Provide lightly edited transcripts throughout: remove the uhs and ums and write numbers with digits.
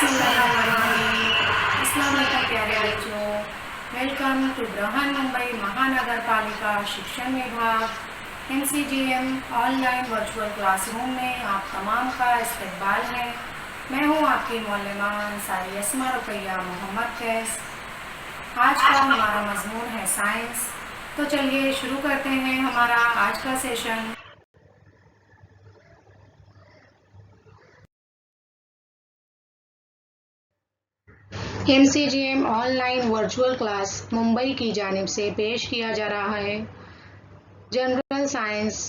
अस्सलाम वालेकुम प्यारे बच्चों, वेलकम टू बृहन मुंबई महानगर पालिका शिक्षण विभाग MCGM ऑनलाइन वर्चुअल क्लासरूम में आप तमाम का इस्तकबाल है। मैं हूं आपकी मौलमा अंसारी अस्मा रुकैया मोहम्मद कैस। आज का हमारा मजमून है साइंस। तो चलिए शुरू करते हैं हमारा आज का session. MCGM online virtual class Mumbai की जानिब से पेश किया जा रहा है। जनरल साइंस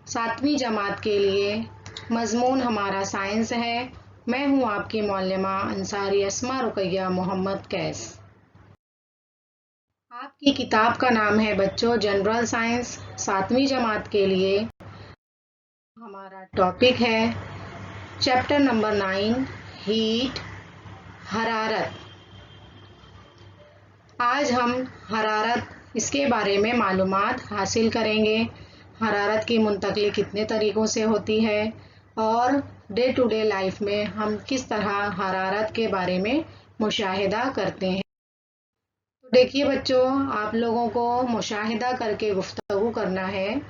7वीं जमात के लिए मजमून हमारा साइंस है। मैं हूं आपकी मौलमा अंसारी अस्मा रुकैया मोहम्मद कैस। आपकी किताब का नाम है बच्चों जनरल साइंस 7वीं जमात के लिए। हमारा टॉपिक है चैप्टर नंबर 9 हीट हरारत। आज हम हरारत इसके बारे में मालूमात हासिल करेंगे। हरारत की मुंतकली कितने तरीक़ों से होती है और डे टू डे लाइफ में हम किस तरह हरारत के बारे में मुशाहिदा करते हैं। तो देखिए बच्चों, आप लोगों को मुशाहिदा करके गुफ्तगू करना है।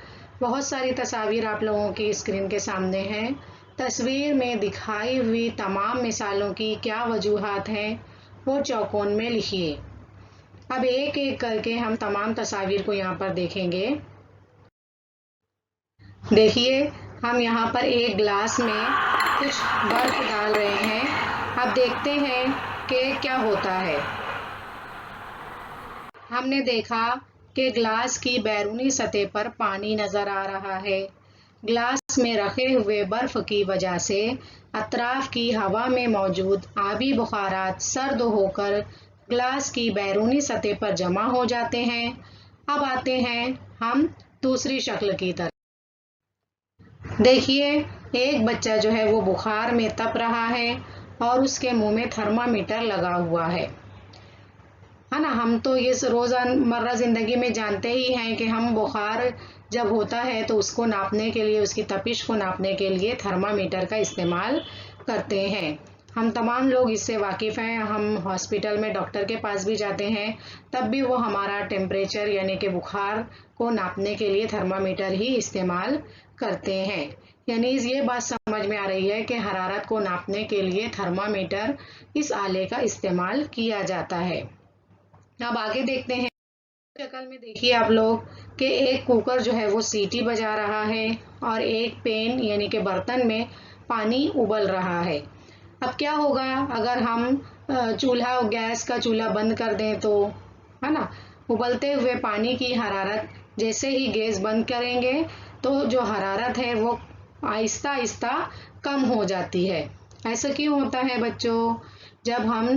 बहुत सारी तस्वीर आप लोगों की स्क्रीन के सामने हैं। तस्वीर में दिखाई हुई तमाम मिसालों की क्या वजूहात हैं वो चौकोन में लिखिए। अब एक एक करके हम तमाम तस्वीर को यहाँ पर देखेंगे। देखिए, हम यहाँ पर एक गिलास में कुछ बर्फ डाल रहे हैं। अब देखते हैं कि क्या होता है। हमने देखा कि गिलास की बैरूनी सतह पर पानी नजर आ रहा है। गिलास में रखे हुए बर्फ की वजह से अतराफ की हवा में मौजूद आबी बुखारात सर्द होकर गिलास की बैरूनी सतह पर जमा हो जाते हैं। अब आते हैं हम दूसरी शक्ल की तरफ। देखिए, एक बच्चा जो है वो बुखार में तप रहा है और उसके मुंह में थर्मामीटर लगा हुआ है ना। हम तो ये रोज़मर्रा ज़िंदगी में जानते ही हैं कि हम बुखार जब होता है तो उसको नापने के लिए, उसकी तपिश को नापने के लिए थर्मामीटर का इस्तेमाल करते हैं। हम तमाम लोग इससे वाकिफ़ हैं। हम हॉस्पिटल में डॉक्टर के पास भी जाते हैं, तब भी वो हमारा टेम्परेचर यानी कि बुखार को नापने के लिए थर्मामीटर ही इस्तेमाल करते हैं। यानी ये बात समझ में आ रही है कि हरारत को नापने के लिए थर्मामीटर इस आले का इस्तेमाल किया जाता है। अब आगे देखते हैं। शक्ल में देखिए आप लोग कि एक कुकर जो है वो सीटी बजा रहा है और एक पेन यानी कि बर्तन में पानी उबल रहा है। अब क्या होगा अगर हम चूल्हा, गैस का चूल्हा बंद कर दें तो, है ना। उबलते हुए पानी की हरारत जैसे ही गैस बंद करेंगे तो जो हरारत है वो आहिस्ता आहिस्ता कम हो जाती है। ऐसा क्यों होता है बच्चों? जब हम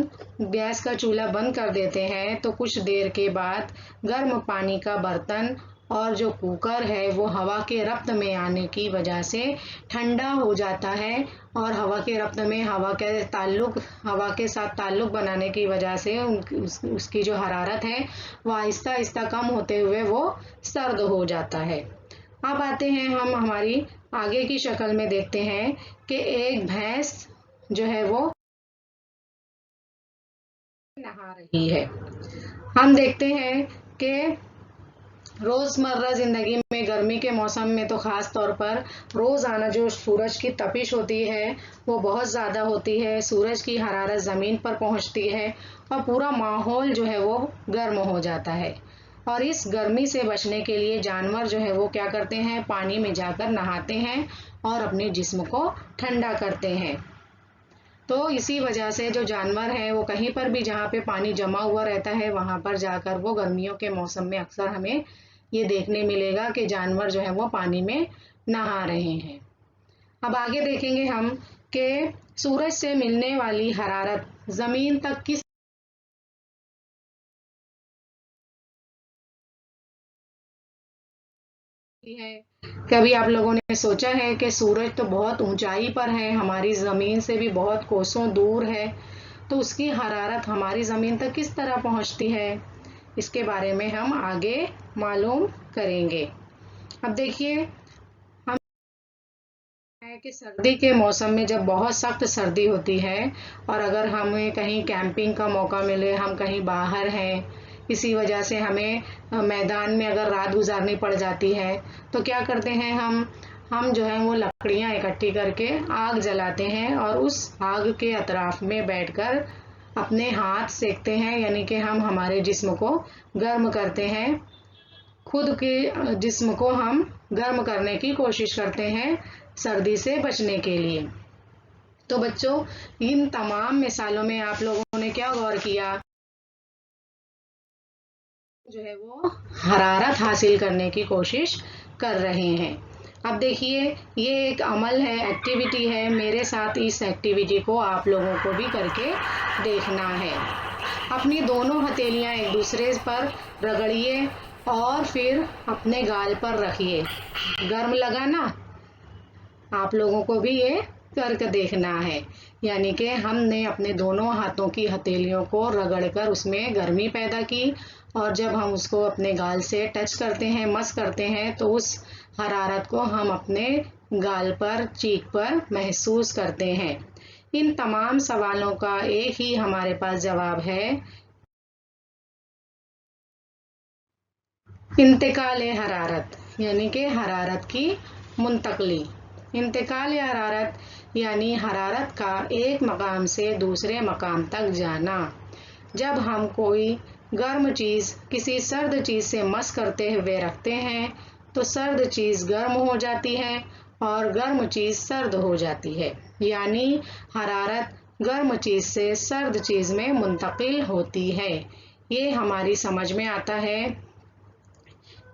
गैस का चूल्हा बंद कर देते हैं तो कुछ देर के बाद गर्म पानी का बर्तन और जो कुकर है वो हवा के रब्त में आने की वजह से ठंडा हो जाता है और हवा के रब्त में हवा के साथ ताल्लुक बनाने की वजह से उसकी जो हरारत है वो आहिस्ता आहिस्ता कम होते हुए वो सर्द हो जाता है। अब आते हैं हम हमारी आगे की शक्ल में देखते हैं कि एक भैंस जो है वो नहा रही है। हम देखते हैं कि रोज़मर्रा ज़िंदगी में गर्मी के मौसम में तो ख़ास तौर पर रोज़ाना जो सूरज की तपिश होती है वो बहुत ज़्यादा होती है। सूरज की हरारत ज़मीन पर पहुंचती है और पूरा माहौल जो है वो गर्म हो जाता है। और इस गर्मी से बचने के लिए जानवर जो है वो क्या करते हैं, पानी में जाकर नहाते हैं और अपने जिस्म को ठंडा करते हैं। तो इसी वजह से जो जानवर हैं वो कहीं पर भी जहाँ पे पानी जमा हुआ रहता है वहां पर जाकर वो गर्मियों के मौसम में अक्सर हमें ये देखने मिलेगा कि जानवर जो है वो पानी में नहा रहे हैं। अब आगे देखेंगे हम कि सूरज से मिलने वाली हरारत जमीन तक किस है। कभी आप लोगों ने सोचा है कि सूरज तो बहुत ऊंचाई पर है, हमारी ज़मीन से भी बहुत कोसों दूर है, तो उसकी हरारत हमारी ज़मीन तक किस तरह पहुंचती है? इसके बारे में हम आगे मालूम करेंगे। अब देखिए, हम कि सर्दी के मौसम में जब बहुत सख्त सर्दी होती है और अगर हमें कहीं कैंपिंग का मौका मिले, हम कहीं बाहर हैं, इसी वजह से हमें मैदान में अगर रात गुजारनी पड़ जाती है, तो क्या करते हैं हम जो है वो लकड़ियां इकट्ठी करके आग जलाते हैं और उस आग के अतराफ में बैठकर अपने हाथ सेकते हैं, यानी कि हम हमारे जिस्म को गर्म करते हैं। खुद के जिस्म को हम गर्म करने की कोशिश करते हैं सर्दी से बचने के लिए। तो बच्चों, इन तमाम मिसालों में आप लोगों ने क्या गौर किया? जो है वो हरारत हासिल करने की कोशिश कर रहे हैं। अब देखिए, ये एक अमल है, एक्टिविटी है। मेरे साथ इस एक्टिविटी को आप लोगों को भी करके देखना है। अपनी दोनों हथेलियां एक दूसरे पर रगड़िए और फिर अपने गाल पर रखिए। गर्म लगा ना? आप लोगों को भी ये करके देखना है, यानी कि हमने अपने दोनों हाथों की हथेलियों को रगड़कर उसमें गर्मी पैदा की और जब हम उसको अपने गाल से टच करते हैं, मस करते हैं, तो उस हरारत को हम अपने गाल पर, चीक पर महसूस करते हैं। इन तमाम सवालों का एक ही हमारे पास जवाब है, इंतकाल हरारत, यानी कि हरारत की मुंतकली। इंतकाल हरारत यानी हरारत का एक मकाम से दूसरे मकाम तक जाना। जब हम कोई गर्म चीज़ किसी सर्द चीज़ से मस करते हुए रखते हैं, तो सर्द चीज़ गर्म हो जाती है और गर्म चीज़ सर्द हो जाती है, यानी हरारत गर्म चीज़ से सर्द चीज़ में मुंतकिल होती है। ये हमारी समझ में आता है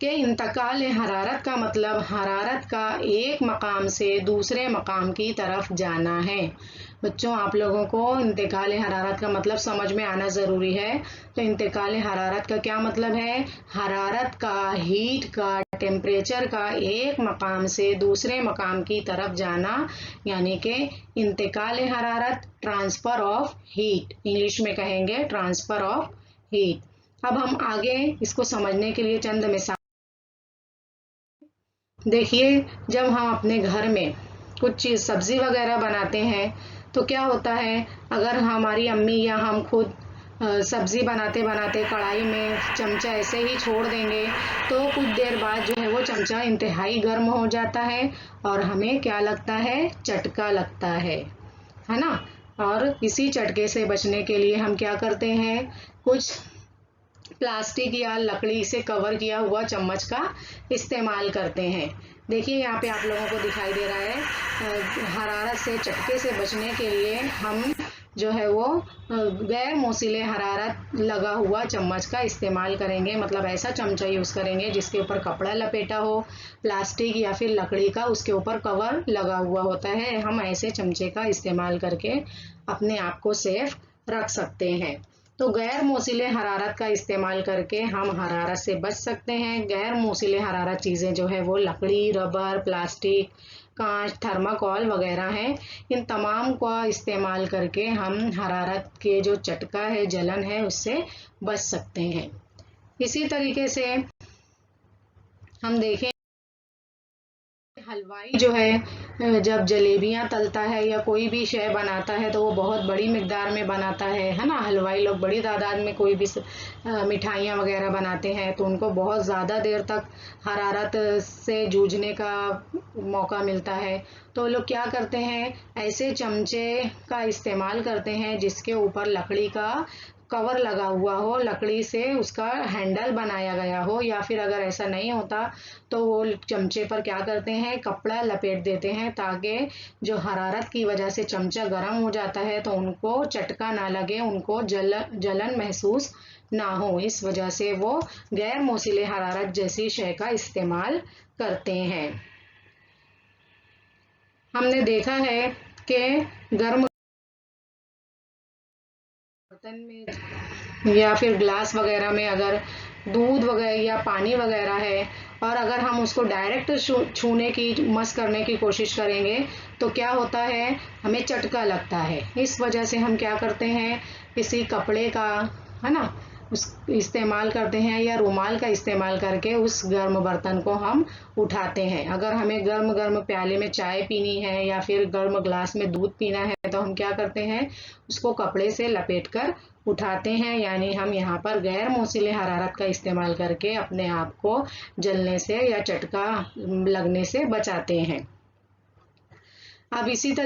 कि इंतकाल हरारत का मतलब हरारत का एक मकाम से दूसरे मकाम की तरफ जाना है। बच्चों, आप लोगों को इंतकाल हरारत का मतलब समझ में आना ज़रूरी है। तो इंतकाल हरारत का क्या मतलब है? हरारत का, हीट का, टेम्परेचर का एक मकाम से दूसरे मकाम की तरफ जाना, यानी कि इंतकाल हरारत, ट्रांसफ़र ऑफ हीट, इंग्लिश में कहेंगे ट्रांसफ़र ऑफ हीट। अब हम आगे इसको समझने के लिए चंद मिसाल देखिए। जब हम अपने घर में कुछ चीज़ सब्ज़ी वगैरह बनाते हैं, तो क्या होता है, अगर हमारी अम्मी या हम खुद सब्ज़ी बनाते बनाते कढ़ाई में चमचा ऐसे ही छोड़ देंगे, तो कुछ देर बाद जो है वो चमचा इंतहाई गर्म हो जाता है और हमें क्या लगता है? चटका लगता है ना? और इसी चटके से बचने के लिए हम क्या करते हैं? कुछ प्लास्टिक या लकड़ी से कवर किया हुआ चम्मच का इस्तेमाल करते हैं। देखिए, यहाँ पे आप लोगों को दिखाई दे रहा है, हरारत से, चटके से बचने के लिए हम जो है वो गैर मोसीले हरारत लगा हुआ चम्मच का इस्तेमाल करेंगे। मतलब ऐसा चमचा यूज़ करेंगे जिसके ऊपर कपड़ा लपेटा हो, प्लास्टिक या फिर लकड़ी का उसके ऊपर कवर लगा हुआ होता है। हम ऐसे चमचे का इस्तेमाल करके अपने आप को सेफ रख सकते हैं। तो गैर मोसीले हरारत का इस्तेमाल करके हम हरारत से बच सकते हैं। गैर मोसीले हरारत चीज़ें जो है वो लकड़ी, रबर, प्लास्टिक, कांच, थर्माकोल वगैरह हैं। इन तमाम का इस्तेमाल करके हम हरारत के जो चटका है, जलन है, उससे बच सकते हैं। इसी तरीके से हम देखें, हलवाई जो है जब जलेबियां तलता है या कोई भी शय बनाता है तो वो बहुत बड़ी मिकदार में बनाता है ना? हलवाई लोग बड़ी तादाद में कोई भी मिठाइयाँ वगैरह बनाते हैं, तो उनको बहुत ज़्यादा देर तक हरारत से जूझने का मौका मिलता है। तो वो लोग क्या करते हैं? ऐसे चमचे का इस्तेमाल करते हैं जिसके ऊपर लकड़ी का कवर लगा हुआ हो, लकड़ी से उसका हैंडल बनाया गया हो, या फिर अगर ऐसा नहीं होता तो वो चमचे पर क्या करते हैं? कपड़ा लपेट देते हैं, ताकि जो हरारत की वजह से चमचा गर्म हो जाता है तो उनको चटका ना लगे, उनको जलन महसूस ना हो। इस वजह से वो गैर मोसीले हरारत जैसी शय का इस्तेमाल करते हैं। हमने देखा है कि गर्म बर्तन में या फिर ग्लास वगैरह में अगर दूध वगैरह या पानी वगैरह है और अगर हम उसको डायरेक्ट छूने की, मस करने की कोशिश करेंगे, तो क्या होता है? हमें चटका लगता है। इस वजह से हम क्या करते हैं? किसी कपड़े का, है ना, उस इस्तेमाल करते हैं या रुमाल का इस्तेमाल करके उस गर्म बर्तन को हम उठाते हैं। अगर हमें गर्म गर्म प्याले में चाय पीनी है या फिर गर्म ग्लास में दूध पीना है तो हम क्या करते हैं, उसको कपड़े से लपेट कर उठाते हैं, यानी हम यहाँ पर गैर मौसिले हरारत का इस्तेमाल करके अपने आप को जलने से या चटका लगने से बचाते हैं। अब इसी तरह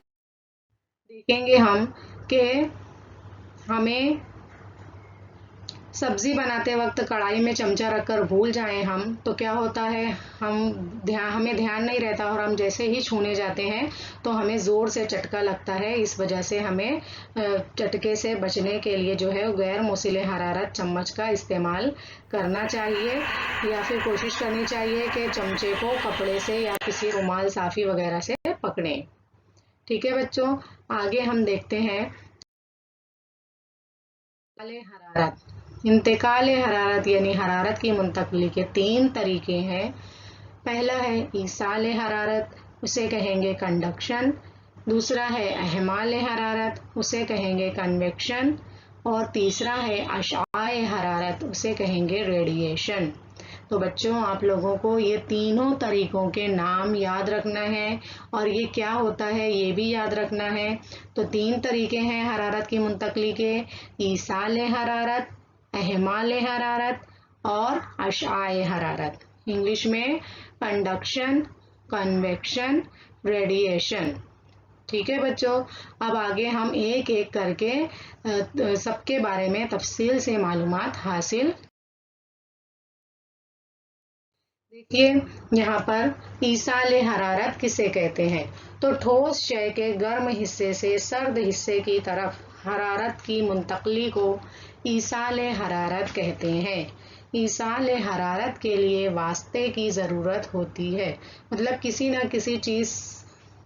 देखेंगे हम कि हमें सब्जी बनाते वक्त कढ़ाई में चमचा रखकर भूल जाएं हम तो क्या होता है, हमें ध्यान नहीं रहता और हम जैसे ही छूने जाते हैं तो हमें ज़ोर से चटका लगता है। इस वजह से हमें चटके से बचने के लिए जो है गैर मौसिले हरारत चम्मच का इस्तेमाल करना चाहिए या फिर कोशिश करनी चाहिए कि चमचे को कपड़े से या किसी रुमाल साफ़ी वगैरह से पकड़ें। ठीक है बच्चों, आगे हम देखते हैं हरारत। इंतकाल हरारत यानी हरारत की मुंतकली के 3 तरीके हैं। पहला है ईसाल हरारत, उसे कहेंगे कंडक्शन। दूसरा है अहमाल हरारत, उसे कहेंगे कन्वेक्शन। और तीसरा है अशाए हरारत, उसे कहेंगे रेडिएशन। तो बच्चों आप लोगों को ये तीनों तरीकों के नाम याद रखना है और ये क्या होता है ये भी याद रखना है। तो 3 तरीके हैं हरारत की मुंतकली के, ईसाल हरारत, अहमाल हरारत और अशाए हरारत। इंग्लिश में कंडक्शन, कन्वेक्शन, रेडिएशन। ठीक है बच्चों, अब आगे हम एक एक करके सबके बारे में तफसील से मालूमात हासिल। देखिए यहाँ पर ईसाल हरारत किसे कहते हैं, तो ठोस शय के गर्म हिस्से से सर्द हिस्से की तरफ हरारत की मुंतकली को ईसाल हरारत कहते हैं। ईसाल हरारत के लिए वास्ते की ज़रूरत होती है, मतलब किसी न किसी चीज़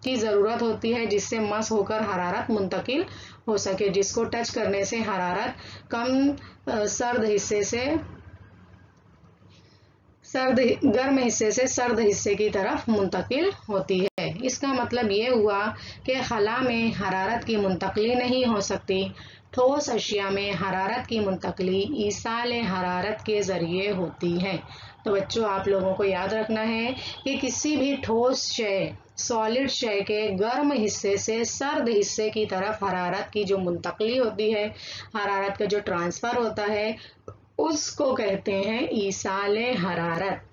की ज़रूरत होती है जिससे मस होकर हरारत मुंतकिल हो सके, जिसको टच करने से हरारत कम गर्म हिस्से से सर्द हिस्से की तरफ मुंतकिल होती है। इसका मतलब ये हुआ कि खला में हरारत की मुंतकली नहीं हो सकती, ठोस अशिया में हरारत की मुंतकली ईसाल हरारत के ज़रिए होती है। तो बच्चों आप लोगों को याद रखना है कि किसी भी ठोस शय सॉलिड शय के गर्म हिस्से से सर्द हिस्से की तरफ हरारत की जो मुंतकली होती है, हरारत का जो ट्रांसफ़र होता है, उसको कहते हैं ईसाल हरारत।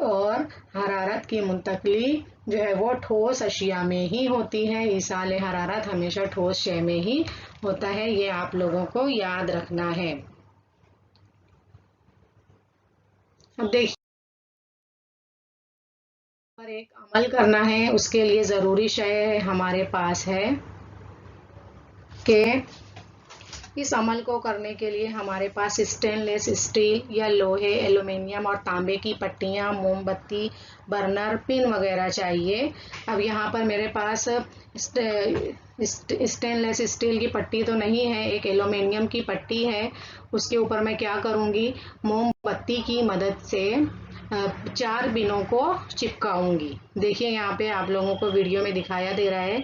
और हरारत की मुंतकली जो है वो ठोस अशिया में ही होती है। ईसाल हरारत हमेशा ठोस शय में ही होता है, ये आप लोगों को याद रखना है। अब देखिए पर एक अमल करना है, उसके लिए ज़रूरी शय हमारे पास है कि इस अमल को करने के लिए हमारे पास स्टेनलेस स्टील या लोहे, एल्युमिनियम और तांबे की पट्टियाँ, मोमबत्ती, बर्नर, पिन वगैरह चाहिए। अब यहाँ पर मेरे पास स्टेनलेस स्टील की पट्टी तो नहीं है, एक एल्युमिनियम की पट्टी है। उसके ऊपर मैं क्या करूँगी, मोमबत्ती की मदद से 4 पिनों को चिपकाऊंगी। देखिए यहाँ पे आप लोगों को वीडियो में दिखाया दे रहा है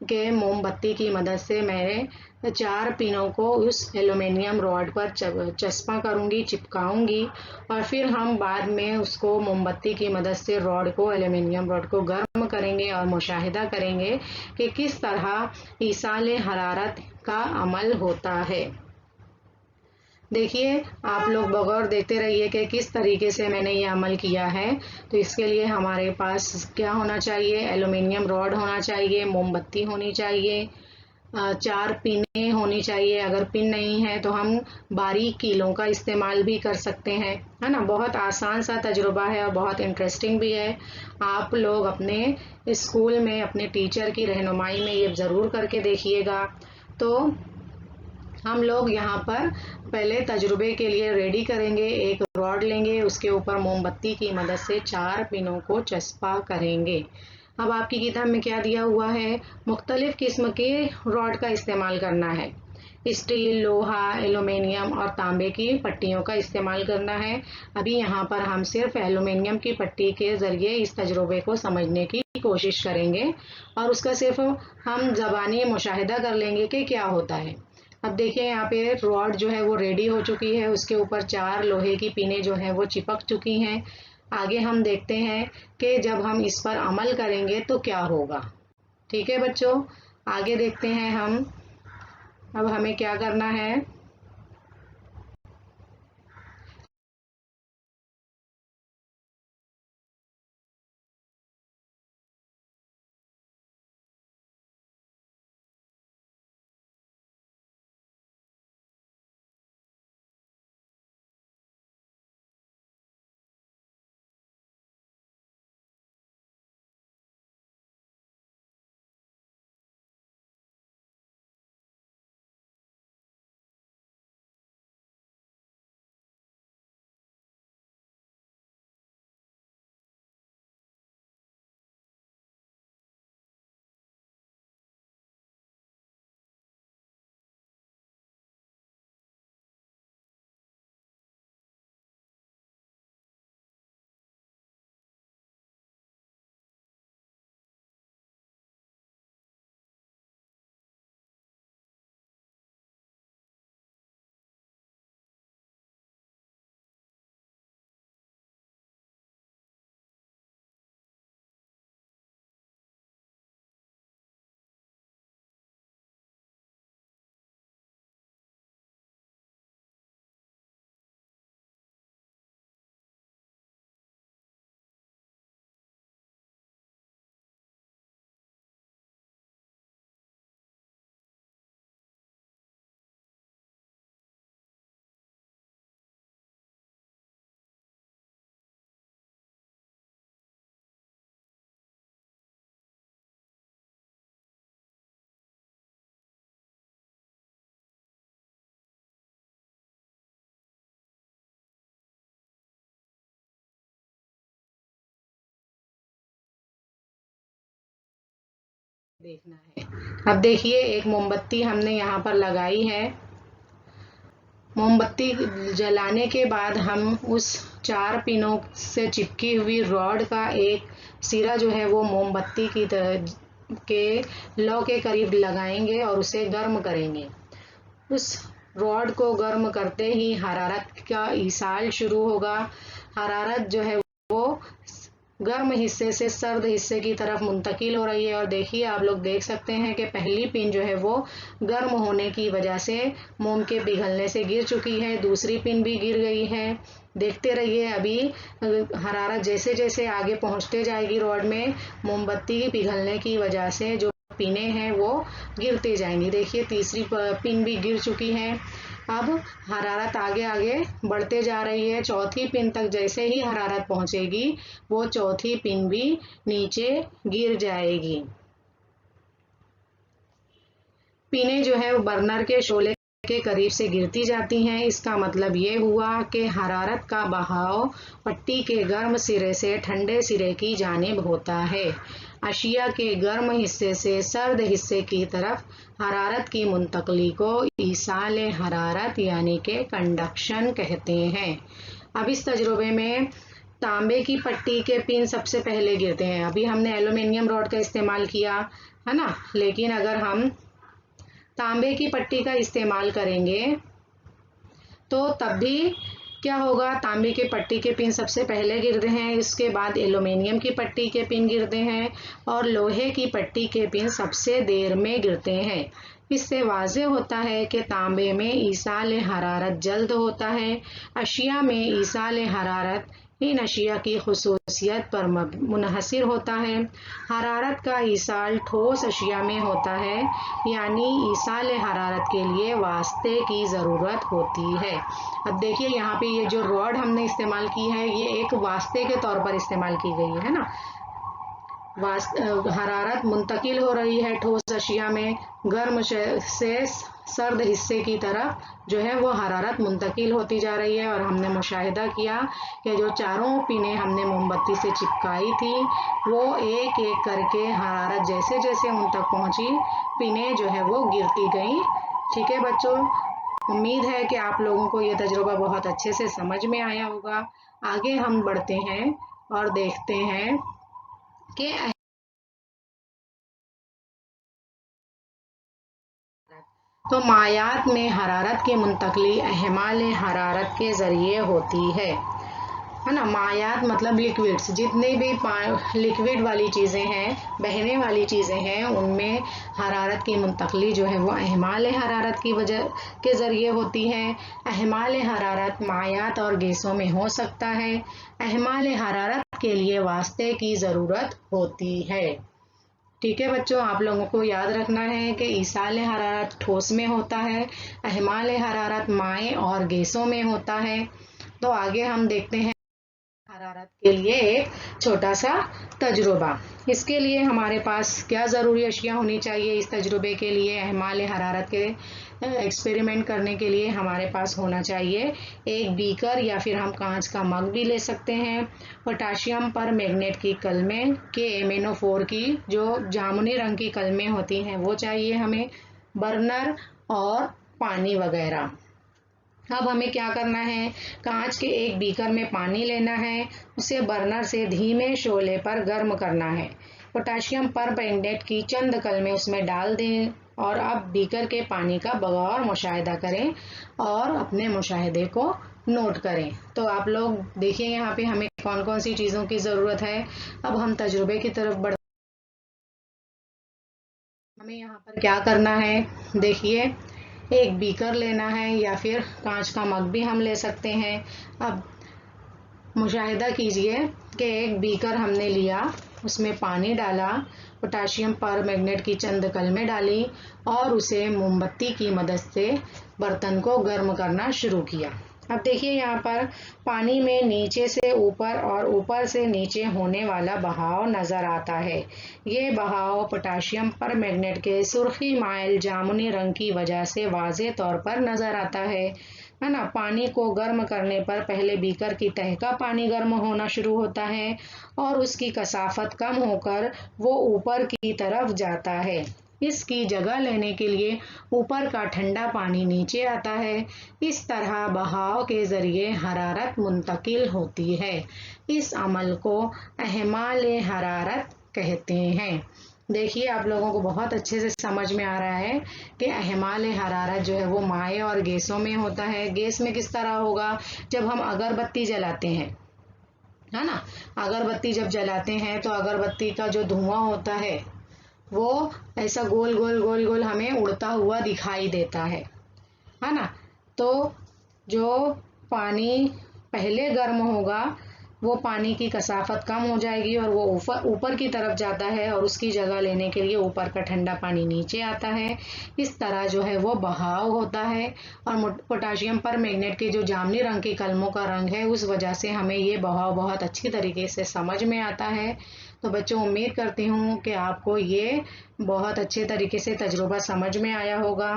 कि मोमबत्ती की मदद से मैंने 4 पिनों को उस एल्युमिनियम रॉड पर चस्पा करूंगी, चिपकाऊंगी और फिर हम बाद में उसको मोमबत्ती की मदद से एल्युमिनियम रॉड को गर्म करेंगे और मुशाहिदा करेंगे कि किस तरह ईसाल हरारत का अमल होता है। देखिए आप लोग बगौर देखते रहिए कि किस तरीके से मैंने ये अमल किया है। तो इसके लिए हमारे पास क्या होना चाहिए, एल्युमिनियम रॉड होना चाहिए, मोमबत्ती होनी चाहिए, 4 पिनें होनी चाहिए। अगर पिन नहीं है तो हम बारीक कीलों का इस्तेमाल भी कर सकते हैं, है ना। बहुत आसान सा तजुर्बा है और बहुत इंटरेस्टिंग भी है। आप लोग अपने स्कूल में अपने टीचर की रहनुमाई में ये ज़रूर करके देखिएगा। तो हम लोग यहाँ पर पहले तजुर्बे के लिए रेडी करेंगे, एक रॉड लेंगे, उसके ऊपर मोमबत्ती की मदद से 4 पिनों को चस्पा करेंगे। अब आपकी किताब में क्या दिया हुआ है, मुख्तलिफ किस्म के रॉड का इस्तेमाल करना है। स्टील, लोहा, एल्युमिनियम और तांबे की पट्टियों का इस्तेमाल करना है। अभी यहाँ पर हम सिर्फ एल्युमिनियम की पट्टी के ज़रिए इस तजुर्बे को समझने की कोशिश करेंगे और उसका सिर्फ हम ज़बानी मुशाहिदा कर लेंगे कि क्या होता है। अब देखिए यहाँ पे रॉड जो है वो रेडी हो चुकी है, उसके ऊपर 4 लोहे की पिनें जो हैं वो चिपक चुकी हैं। आगे हम देखते हैं कि जब हम इस पर अमल करेंगे तो क्या होगा। ठीक है बच्चों, आगे देखते हैं हम। अब हमें क्या करना है। देखना है। अब देखिए एक मोमबत्ती हमने यहाँ पर लगाई है। मोमबत्ती जलाने के बाद हम उस 4 पिनों से चिपकी हुई रॉड का एक सिरा जो है वो मोमबत्ती की तरह के लौ के करीब लगाएंगे और उसे गर्म करेंगे। उस रॉड को गर्म करते ही हरारत का इसाल शुरू होगा। हरारत जो है वो गर्म हिस्से से सर्द हिस्से की तरफ मुंतकिल हो रही है और देखिए आप लोग देख सकते हैं कि पहली पिन जो है वो गर्म होने की वजह से मोम के पिघलने से गिर चुकी है, दूसरी पिन भी गिर गई है। देखते रहिए, अभी हरारत जैसे जैसे आगे पहुंचते जाएगी रॉड में, मोमबत्ती पिघलने की वजह से जो पिनें हैं वो गिरते जाएंगी। देखिए तीसरी पिन भी गिर चुकी है। अब हरारत आगे आगे बढ़ते जा रही है। चौथी पिन तक जैसे ही हरारत पहुंचेगी वो चौथी पिन भी नीचे गिर जाएगी। पिनें जो है वो बर्नर के शोले के करीब से गिरती जाती हैं। इसका मतलब ये हुआ कि हरारत का बहाव पट्टी के गर्म सिरे से ठंडे सिरे की जानिब होता है। अशिया के गर्म हिस्से से सर्द हिस्से की तरफ हरारत की मुंतकली को ईसाल हरारत यानी के कंडक्शन कहते हैं। अब इस तजुर्बे में तांबे की पट्टी के पिन सबसे पहले गिरते हैं। अभी हमने एल्यूमिनियम रॉड का इस्तेमाल किया है ना, लेकिन अगर हम तांबे की पट्टी का इस्तेमाल करेंगे तो तब भी क्या होगा, तांबे के पट्टी के पिन सबसे पहले गिरते हैं, इसके बाद एल्यूमिनियम की पट्टी के पिन गिरते हैं और लोहे की पट्टी के पिन सबसे देर में गिरते हैं। इससे वाज़ेह होता है कि तांबे में ईसाल हरारत जल्द होता है। अशिया में ईसाल हरारत इन अशिया की खुसूसियत पर मुनहसिर होता है। हरारत का ईसाल ठोस अशिया में होता है, यानी ईसाल हरारत के लिए वास्ते की ज़रूरत होती है। अब देखिए यहाँ पे ये जो रॉड हमने इस्तेमाल की है ये एक वास्ते के तौर पर इस्तेमाल की गई है ना। हरारत मुंतकिल हो रही है ठोस अशिया में, गर्म से सर्द हिस्से की तरफ जो है वो हरारत मुंतकिल होती जा रही है। और हमने मुशाहिदा किया कि जो चारों पिनें हमने मोमबत्ती से चिपकाई थी वो एक एक करके हरारत जैसे जैसे उन तक पहुंची पिनें जो है वो गिरती गई। ठीक है बच्चों, उम्मीद है कि आप लोगों को ये तजुर्बा बहुत अच्छे से समझ में आया होगा। आगे हम बढ़ते हैं और देखते हैं कि तो मायात में हरारत की मुंतकली अहमाल हरारत के ज़रिए होती है ना। मायात मतलब लिक्विड्स, जितने भी लिक्विड वाली चीज़ें हैं, बहने वाली चीज़ें हैं, उनमें हरारत की मुंतकली जो है वो अहमाल हरारत की वजह के ज़रिए होती है। अहमाल हरारत मायात और गैसों में हो सकता है। अहमाल हरारत के लिए वास्ते की ज़रूरत होती है। ठीक है बच्चों, आप लोगों को याद रखना है कि ईसाल हरारत ठोस में होता है, अहमाल हरारत माए और गैसों में होता है। तो आगे हम देखते हैं हरारत के लिए एक छोटा सा तजुर्बा। इसके लिए हमारे पास क्या ज़रूरी अशिया होनी चाहिए? इस तजुर्बे के लिए, अहमाल हरारत के एक्सपेरिमेंट करने के लिए हमारे पास होना चाहिए एक बीकर, या फिर हम कांच का मग भी ले सकते हैं। पोटाशियम पर मैग्नेट की कलमें के MnO4 की जो जामुनी रंग की कलमें होती हैं वो चाहिए हमें, बर्नर और पानी वगैरह। अब हमें क्या करना है, कांच के एक बीकर में पानी लेना है, उसे बर्नर से धीमे शोले पर गर्म करना है। पोटाशियम परमैंगनेट की चंद कलमें उसमें डाल दें और अब बीकर के पानी का बगौर मुशाहिदा करें और अपने मुशाहिदे को नोट करें। तो आप लोग देखिए यहाँ पे हमें कौन कौन सी चीज़ों की ज़रूरत है। अब हम तजुर्बे की तरफ बढ़, हमें यहाँ पर क्या करना है, देखिए एक बीकर लेना है या फिर कांच का मग भी हम ले सकते हैं। अब मुशाहिदा कीजिए कि एक बीकर हमने लिया, उसमें पानी डाला, पोटाशियम परमैंगनेट की चंद कलमें डाली और उसे मोमबत्ती की मदद से बर्तन को गर्म करना शुरू किया। अब देखिए यहाँ पर पानी में नीचे से ऊपर और ऊपर से नीचे होने वाला बहाव नज़र आता है। ये बहाव पोटाशियम परमैंगनेट के सुर्खी माइल जामुनी रंग की वजह से वाज़े तौर पर नज़र आता है ना। पानी को गर्म करने पर पहले बीकर की तह का पानी गर्म होना शुरू होता है और उसकी कसाफत कम होकर वो ऊपर की तरफ जाता है। इसकी जगह लेने के लिए ऊपर का ठंडा पानी नीचे आता है। इस तरह बहाव के जरिए हरारत मुंतकिल होती है। इस अमल को अहमाल हरारत कहते हैं। देखिए आप लोगों को बहुत अच्छे से समझ में आ रहा है कि अहमाल हरारत जो है वो माए और गैसों में होता है। गैस में किस तरह होगा, जब हम अगरबत्ती जलाते हैं, है ना, अगरबत्ती जब जलाते हैं तो अगरबत्ती का जो धुआं होता है वो ऐसा गोल गोल गोल गोल हमें उड़ता हुआ दिखाई देता है ना। तो जो पानी पहले गर्म होगा वो पानी की कसाफत कम हो जाएगी और वो ऊपर की तरफ जाता है और उसकी जगह लेने के लिए ऊपर का ठंडा पानी नीचे आता है। इस तरह जो है वो बहाव होता है और पोटाशियम परमैंगनेट के जो जामुनी रंग के कलमों का रंग है उस वजह से हमें ये बहाव बहुत अच्छी तरीके से समझ में आता है। तो बच्चों उम्मीद करती हूँ कि आपको ये बहुत अच्छे तरीके से तजुर्बा समझ में आया होगा।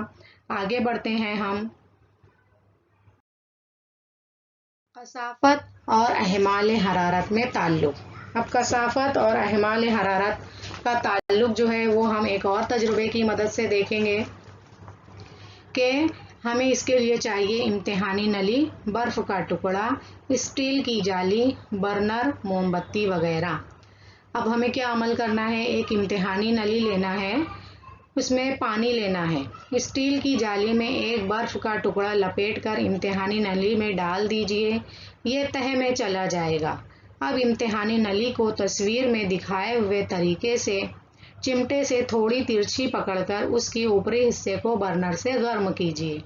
आगे बढ़ते हैं हम कसाफत और अहमाल हरारत में ताल्लुक। अब कसाफत और अहमाल हरारत का ताल्लुक जो है वो हम एक और तजुर्बे की मदद से देखेंगे कि हमें इसके लिए चाहिए इम्तिहानी नली, बर्फ़ का टुकड़ा, स्टील की जाली, बर्नर, मोमबत्ती वगैरह। अब हमें क्या अमल करना है, एक इम्तिहानी नली लेना है, उसमें पानी लेना है, स्टील की जाली में एक बर्फ का टुकड़ा लपेटकर इम्तिहानी नली में डाल दीजिए, ये तह में चला जाएगा। अब इम्तिहानी नली को तस्वीर में दिखाए हुए तरीके से चिमटे से थोड़ी तिरछी पकड़कर उसके ऊपरी हिस्से को बर्नर से गर्म कीजिए।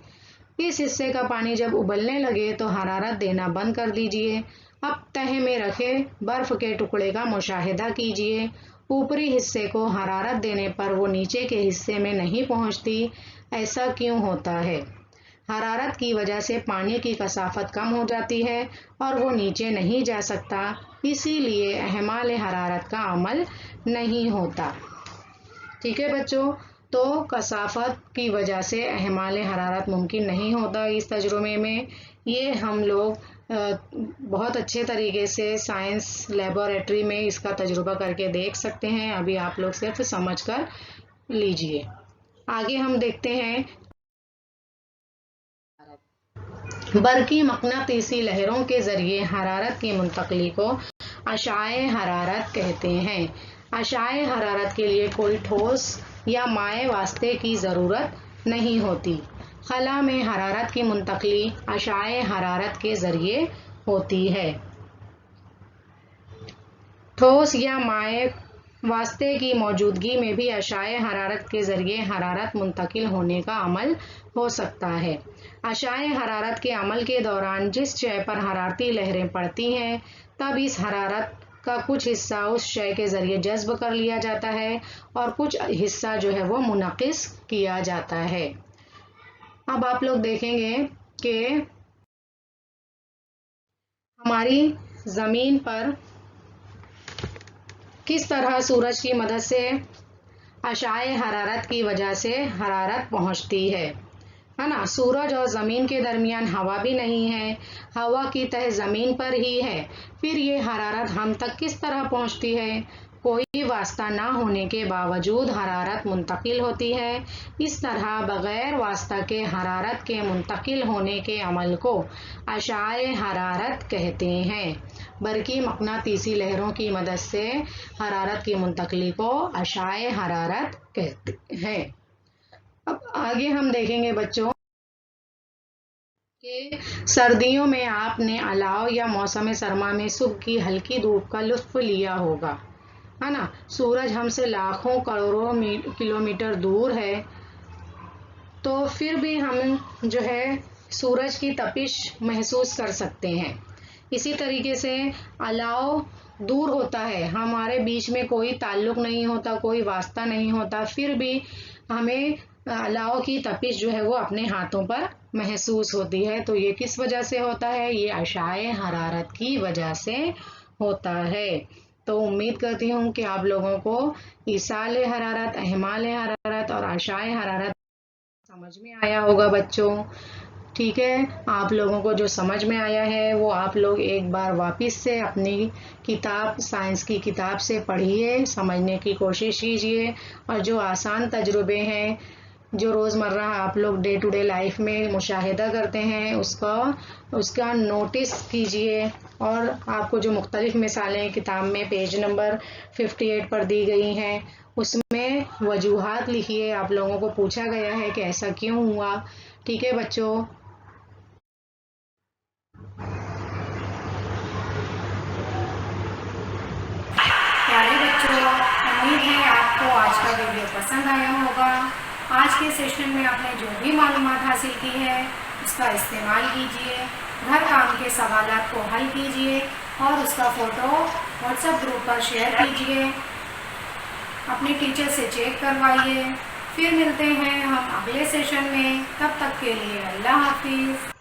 इस हिस्से का पानी जब उबलने लगे तो हरारत देना बंद कर दीजिए। अब तह में रखे बर्फ के टुकड़े का मुशाहिदा कीजिए। ऊपरी हिस्से को हरारत देने पर वो नीचे के हिस्से में नहीं पहुंचती। ऐसा क्यों होता है? हरारत की वजह से पानी की कसाफत कम हो जाती है और वो नीचे नहीं जा सकता, इसीलिए अहमाल हरारत का अमल नहीं होता। ठीक है बच्चों, तो कसाफत की वजह से अहमाल हरारत मुमकिन नहीं होता इस तजुर्बे में। ये हम लोग बहुत अच्छे तरीके से साइंस लेबोरेटरी में इसका तजुर्बा करके देख सकते हैं। अभी आप लोग सिर्फ समझ कर लीजिए। आगे हम देखते हैं बरकी मकनातीसी लहरों के जरिए हरारत की मुंतकली को अशाए हरारत कहते हैं। अशाए हरारत के लिए कोई ठोस या माए वास्ते की ज़रूरत नहीं होती। खला में हरारत की मुंतकली अशाए हरारत के ज़रिए होती है। ठोस या माए वास्ते की मौजूदगी में भी अशाए हरारत के ज़रिए हरारत मुंतकिल होने का अमल हो सकता है। अशाए हरारत के अमल के दौरान जिस शय पर हरारती लहरें पड़ती हैं, तब इस हरारत का कुछ हिस्सा उस शय के ज़रिए जज्ब कर लिया जाता है और कुछ हिस्सा जो है वो मुनक़िस किया जाता है। अब आप लोग देखेंगे कि हमारी ज़मीन पर किस तरह सूरज की मदद से अशाए हरारत की वजह से हरारत पहुंचती है ना। सूरज और ज़मीन के दरमियान हवा भी नहीं है, हवा की तह ज़मीन पर ही है। फिर ये हरारत हम तक किस तरह पहुंचती है? कोई वास्ता ना होने के बावजूद हरारत मुंतकिल होती है। इस तरह बग़ैर वास्ता के हरारत के मुंतकिल होने के अमल को अशाए हरारत कहते हैं। बरकी मकनातीसी लहरों की मदद से हरारत की मुंतकली को अशाए हरारत कहते हैं। अब आगे हम देखेंगे बच्चों कि सर्दियों में आपने अलाव या मौसम सरमा में सुबह की हल्की धूप का लुत्फ लिया होगा, है ना। सूरज हमसे लाखों करोड़ों किलोमीटर दूर है, तो फिर भी हम जो है सूरज की तपिश महसूस कर सकते हैं। इसी तरीके से अलाव दूर होता है, हमारे बीच में कोई ताल्लुक नहीं होता, कोई वास्ता नहीं होता, फिर भी हमें अलाव की तपिश जो है वो अपने हाथों पर महसूस होती है। तो ये किस वजह से होता है? ये अशाए हरारत की वजह से होता है। तो उम्मीद करती हूँ कि आप लोगों को ईसाल हरारत, अहमाल हरारत और अशाए हरारत समझ में आया होगा बच्चों। ठीक है, आप लोगों को जो समझ में आया है वो आप लोग एक बार वापस से अपनी किताब, साइंस की किताब से पढ़िए, समझने की कोशिश कीजिए और जो आसान तजुर्बे हैं, जो रोज़मर्रा आप लोग डे टू डे लाइफ में मुशाहिदा करते हैं, उसका नोटिस कीजिए। और आपको जो मुख्तलिफ मिसालें किताब में पेज नंबर 58 पर दी गई हैं, उसमें वजूहात लिखिए। आप लोगों को पूछा गया है कि ऐसा क्यों हुआ। ठीक है बच्चों। प्यारे बच्चों, उम्मीद है आपको आज का वीडियो पसंद आया होगा। आज के सेशन में आपने जो भी मालूमात हासिल की है उसका इस्तेमाल कीजिए, घर काम के सवालात को हल कीजिए और उसका फ़ोटो व्हाट्सएप ग्रुप पर शेयर कीजिए, अपने टीचर से चेक करवाइए। फिर मिलते हैं हम अगले सेशन में, तब तक के लिए अल्लाह हाफिज़।